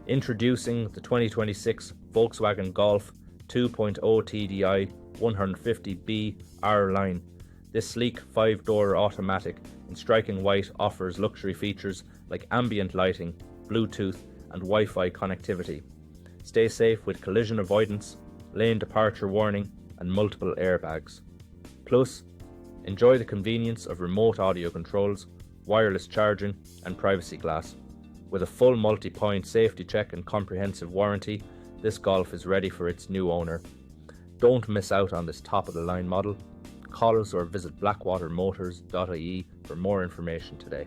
Introducing the 2026 Volkswagen Golf 2.0 TDI 150B R line. This sleek 5-door automatic in striking white offers luxury features like ambient lighting, Bluetooth and Wi-Fi connectivity. Stay safe with collision avoidance, lane departure warning and multiple airbags. Plus, enjoy the convenience of remote audio controls, wireless charging and privacy glass. With a full multi-point safety check and comprehensive warranty, this Golf is ready for its new owner. Don't miss out on this top-of-the-line model. Call us or visit blackwatermotors.ie for more information today.